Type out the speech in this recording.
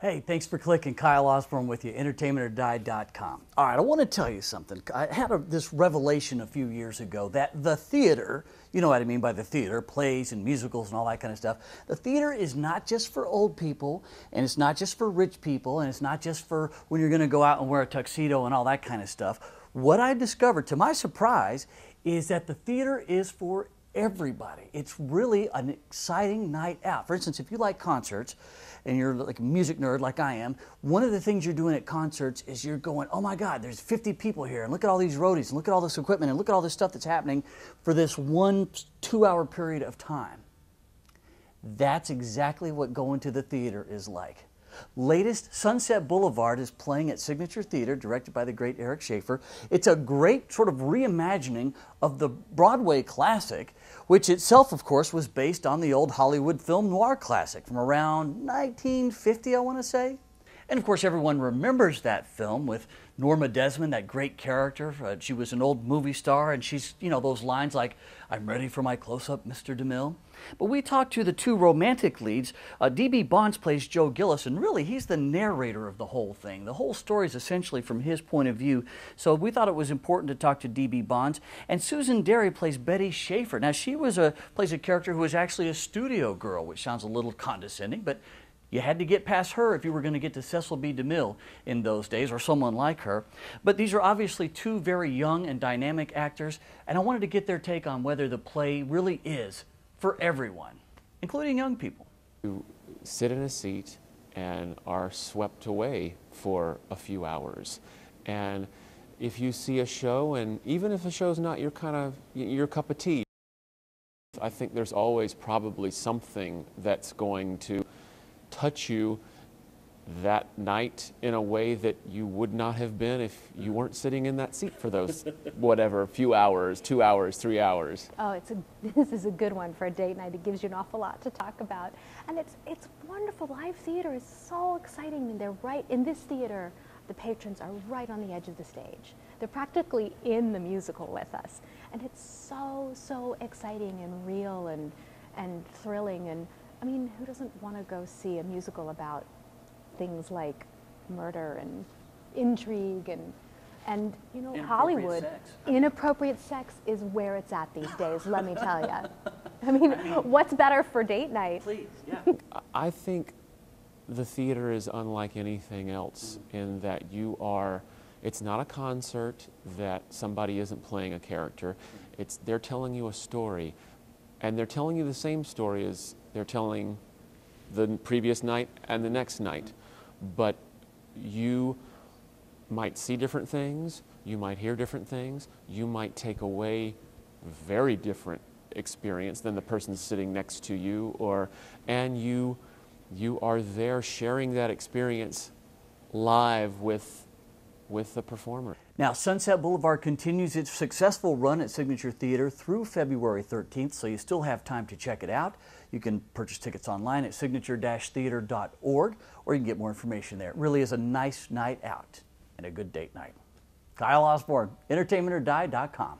Hey, thanks for clicking. Kyle Osborne with you, entertainmentorDie.com. All right, I want to tell you something. I had this revelation a few years ago that the theater, you know what I mean by the theater, plays and musicals and all that kind of stuff. The theater is not just for old people, and it's not just for rich people, and it's not just for when you're going to go out and wear a tuxedo and all that kind of stuff. What I discovered, to my surprise, is that the theater is for everybody. It's really an exciting night out. For instance, if you like concerts and you're like a music nerd like I am, one of the things you're doing at concerts is you're going, oh my God, there's 50 people here, and look at all these roadies, and look at all this equipment, and look at all this stuff that's happening for this 1-2 hour period of time. That's exactly what going to the theater is like. Latest, Sunset Boulevard is playing at Signature Theater, directed by the great Eric Schaeffer. It's a great sort of reimagining of the Broadway classic, which itself, of course, was based on the old Hollywood film noir classic from around 1950, I want to say. And of course, everyone remembers that film with Norma Desmond, that great character. She was an old movie star, and she's, you know, those lines like, "I'm ready for my close-up, Mr. DeMille." But we talked to the two romantic leads. D.B. Bonds plays Joe Gillis, and really, he's the narrator of the whole thing. The whole story is essentially from his point of view. So we thought it was important to talk to D.B. Bonds. And Susan Derry plays Betty Schaefer. Now, she plays a character who was actually a studio girl, which sounds a little condescending, but you had to get past her if you were going to get to Cecil B. DeMille in those days, or someone like her. But these are obviously two very young and dynamic actors, and I wanted to get their take on whether the play really is for everyone, including young people. You sit in a seat and are swept away for a few hours. And if you see a show, and even if a show's not your cup of tea, I think there's always probably something that's going to touch you that night in a way that you would not have been if you weren't sitting in that seat for those whatever few hours, 2 hours, 3 hours. Oh, this is a good one for a date night. It gives you an awful lot to talk about, and it's wonderful. Live theater is so exciting, and they're right in this theater. The patrons are right on the edge of the stage. They're practically in the musical with us, and it's so exciting and real and thrilling. And I mean, who doesn't want to go see a musical about things like murder and intrigue and you know, Hollywood? Inappropriate sex is where it's at these days, let me tell you. I mean, what's better for date night? Please, yeah. I think the theater is unlike anything else in that it's not a concert that somebody isn't playing a character. They're telling you a story, and they're telling you the same story as they're telling the previous night and the next night. But you might see different things, you might hear different things, you might take away very different experience than the person sitting next to you, and you are there sharing that experience live with the performer. Now, Sunset Boulevard continues its successful run at Signature Theater through February 13th, so you still have time to check it out. You can purchase tickets online at signature-theater.org, or you can get more information there. It really is a nice night out and a good date night. Kyle Osborne, entertainmentorDie.com.